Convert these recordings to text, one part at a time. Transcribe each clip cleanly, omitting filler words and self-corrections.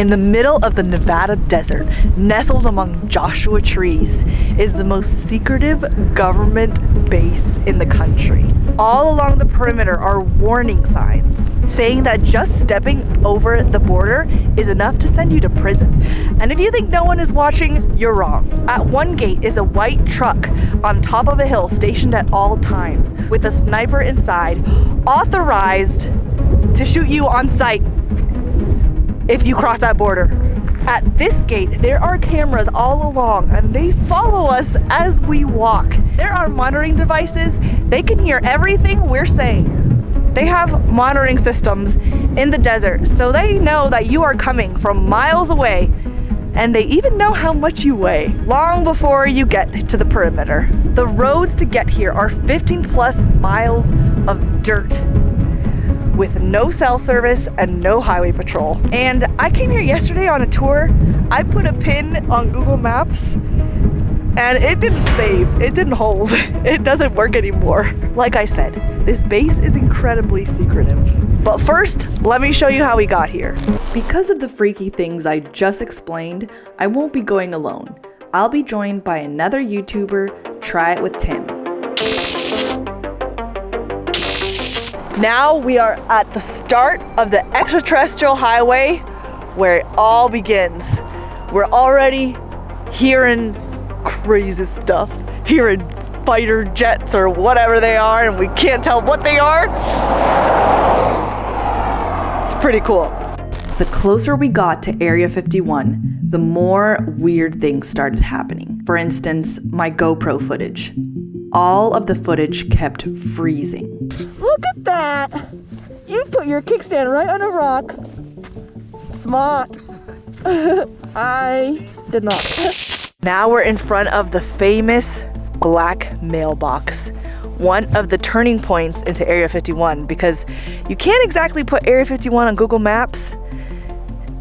In the middle of the Nevada desert, nestled among Joshua trees, is the most secretive government base in the country. All along the perimeter are warning signs saying that just stepping over the border is enough to send you to prison. And if you think no one is watching, you're wrong. At one gate is a white truck on top of a hill stationed at all times with a sniper inside, authorized to shoot you on sight if you cross that border. At this gate, there are cameras all along and they follow us as we walk. There are monitoring devices. They can hear everything we're saying. They have monitoring systems in the desert, so they know that you are coming from miles away, and they even know how much you weigh long before you get to the perimeter. The roads to get here are 15 plus miles of dirt, with no cell service and no highway patrol. And I came here yesterday on a tour. I put a pin on Google Maps and it didn't save, it didn't hold. It doesn't work anymore. Like I said, this base is incredibly secretive. But first, let me show you how we got here. Because of the freaky things I just explained, I won't be going alone. I'll be joined by another YouTuber, Try It with Tim. Now we are at the start of the Extraterrestrial Highway, where it all begins. We're already hearing crazy stuff, hearing fighter jets or whatever they are, and we can't tell what they are. It's pretty cool. The closer we got to Area 51, the more weird things started happening. For instance, my GoPro footage. All of the footage kept freezing. Look at that! You put your kickstand right on a rock. Smart. I did not. Now we're in front of the famous black mailbox, one of the turning points into Area 51, because you can't exactly put Area 51 on Google Maps,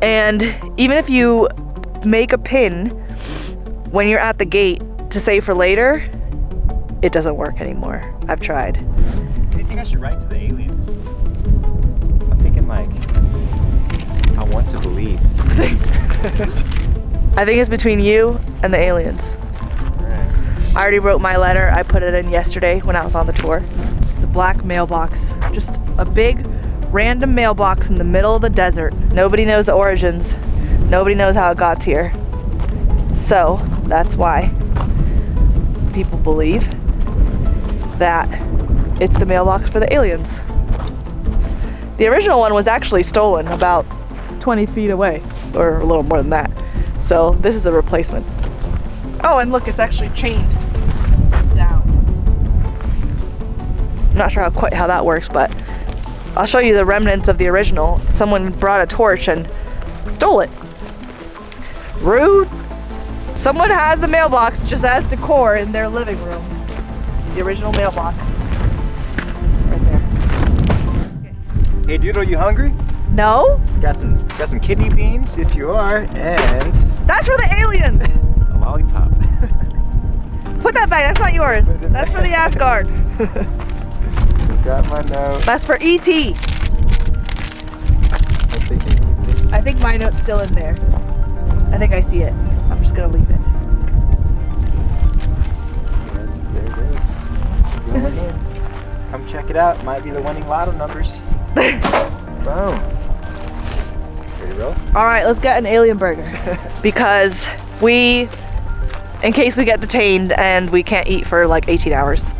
and even if you make a pin when you're at the gate to save for later, it doesn't work anymore. I've tried. Do you think I should write to the aliens? I'm thinking like, I want to believe. I think it's between you and the aliens. Right. I already wrote my letter. I put it in yesterday when I was on the tour. The black mailbox, just a big random mailbox in the middle of the desert. Nobody knows the origins. Nobody knows how it got here. So that's why people believe that it's the mailbox for the aliens. The original one was actually stolen about 20 feet away, or a little more than that. So this is a replacement. Oh, and look, it's actually chained down. I'm not sure quite how that works, but I'll show you the remnants of the original. Someone brought a torch and stole it. Rude. Someone has the mailbox just as decor in their living room. The original mailbox. Right there. Hey dude, are you hungry? No? Got some kidney beans if you are, and That's for the alien! a lollipop. Put that back, that's not yours. That's for the Asgard. Got my note. That's for E.T. I think my note's still in there. I think I see it. I'm just gonna leave it. Yes, there it is. Going in. Come check it out. Might be the winning lotto numbers. Boom. Ready to roll? All right, let's get an alien burger. Because in case we get detained and we can't eat for like 18 hours.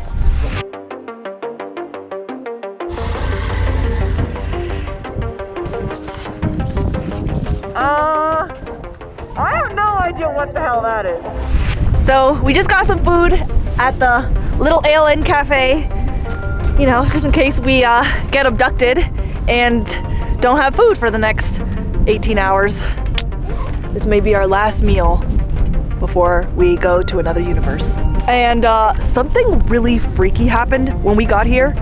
I have no idea what the hell that is. So we just got some food at the little alien cafe, you know, just in case we get abducted and don't have food for the next 18 hours. This may be our last meal before we go to another universe. And something really freaky happened when we got here.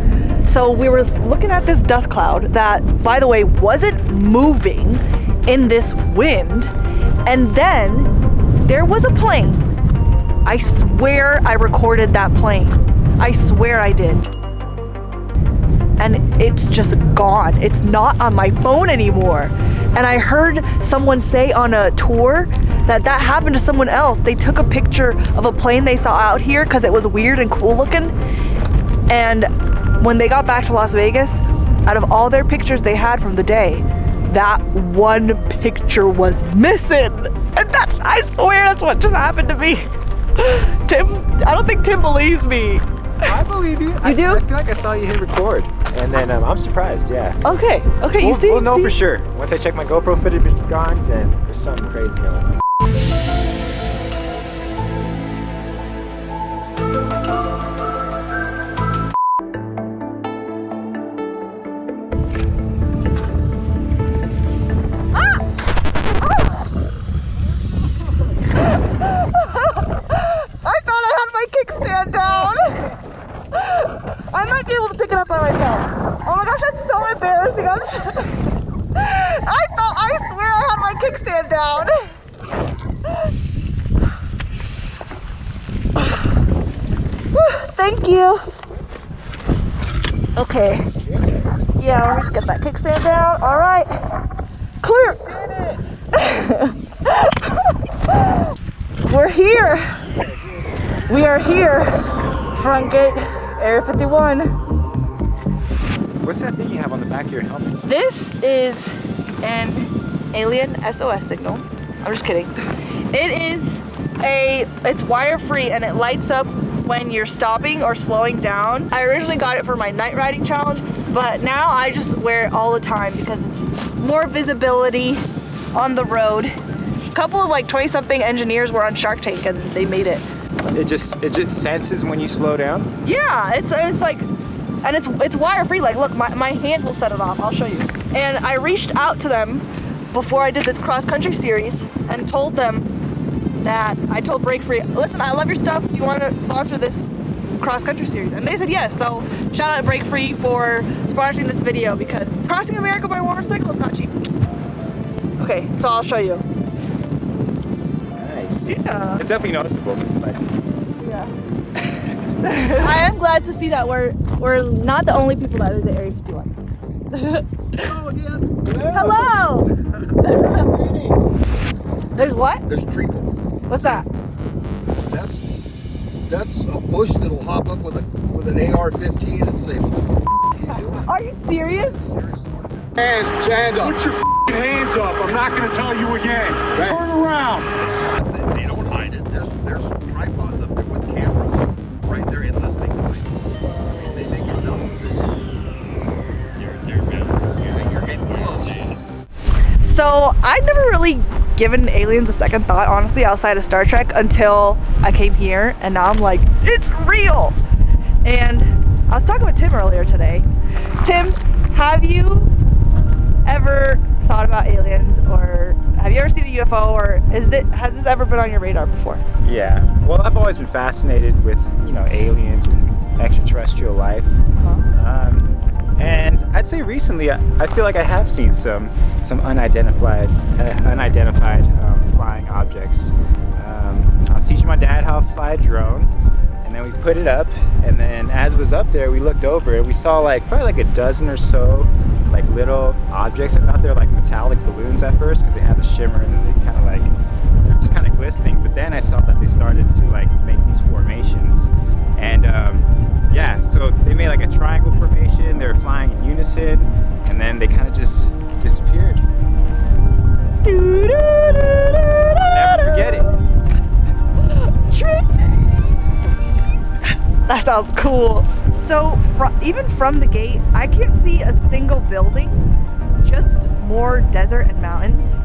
So we were looking at this dust cloud that, by the way, wasn't moving in this wind. And then there was a plane. I swear I recorded that plane. I swear I did. And it's just gone. It's not on my phone anymore. And I heard someone say on a tour that happened to someone else. They took a picture of a plane they saw out here because it was weird and cool looking. And when they got back to Las Vegas, out of all their pictures they had from the day, that one picture was missing. And I swear that's what just happened to me. Tim, I don't think Tim believes me. I believe you. You do? I feel like I saw you hit record. And then I'm surprised, yeah. Okay, you see? We'll know for sure. Once I check my GoPro footage is gone, then there's something crazy going on. I thought I had my kickstand down. I might be able to pick it up by myself. Oh my gosh, that's so embarrassing. I swear I had my kickstand down. Thank you. Okay. Yeah, let me just get that kickstand down. All right. Clear. We're here. We are here. Front gate, Area 51. What's that thing you have on the back of your helmet? This is an alien SOS signal. I'm just kidding. It's wire free and it lights up when you're stopping or slowing down. I originally got it for my night riding challenge, but now I just wear it all the time because it's more visibility on the road. A couple of like 20-something engineers were on Shark Tank and they made it. It just senses when you slow down? Yeah, it's like, and it's wire free. Like, look, my hand will set it off. I'll show you. And I reached out to them before I did this cross country series and told them that I told Break Free, listen, I love your stuff. Do you want to sponsor this cross country series? And they said yes. So shout out to Break Free for sponsoring this video because crossing America by motorcycle is not cheap. Okay, so I'll show you. Nice. Yeah. It's definitely noticeable. But... Yeah. I am glad to see that we're not the only people that visit Area 51. Hello again. Hello. There's what? There's treacle. What's that? That's a bush that'll hop up with an AR-15 and say, Are you serious? Hands up. Put your hands up. I'm not going to tell you again. Right. Turn around. They don't hide it. There's tripods up there with cameras right there in listening devices. They make it known. You're getting close. So I'd never really given aliens a second thought, honestly, outside of Star Trek until I came here, and now I'm like, it's real. And I was talking with Tim earlier today. Tim, have you ever thought about aliens, or have you ever seen a UFO, or has this ever been on your radar before? Yeah. Well, I've always been fascinated with, aliens and extraterrestrial life. And I'd say recently, I feel like I have seen some unidentified flying objects. I was teaching my dad how to fly a drone, and then we put it up, and then as it was up there, we looked over and we saw probably like a dozen or so little objects. I thought they were like metallic balloons at first because they had a shimmer and then they kind of they're just kind of glistening. But then I saw that they started to make these formations, and yeah, so they made like a triangle formation. They were flying in unison, and then they kind of just disappeared. Never forget it. That sounds cool. So even from the gate, I can't see a single building, just more desert and mountains.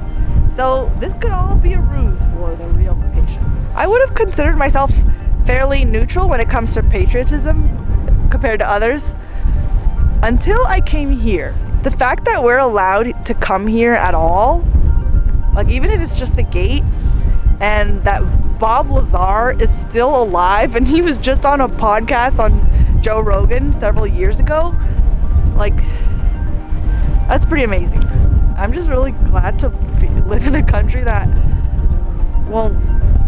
So this could all be a ruse for the real location. I would have considered myself fairly neutral when it comes to patriotism compared to others until I came here. The fact that we're allowed to come here at all, even if it's just the gate, and that Bob Lazar is still alive and he was just on a podcast on Joe Rogan several years ago, that's pretty amazing. I'm just really glad to live in a country that won't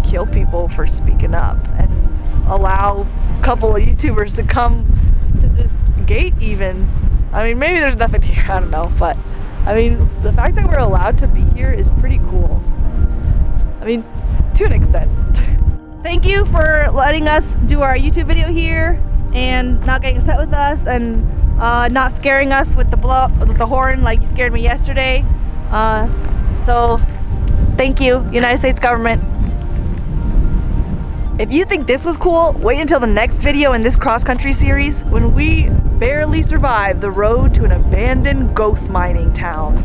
kill people for speaking up and allow a couple of YouTubers to come to this gate even. I mean, maybe there's nothing here, I don't know, but I mean, the fact that we're allowed to be here is pretty cool. I mean, to an extent. Thank you for letting us do our YouTube video here and not getting upset with us and not scaring us with the horn like you scared me yesterday. So thank you, United States government. If you think this was cool, wait until the next video in this cross-country series when we barely survive the road to an abandoned ghost mining town.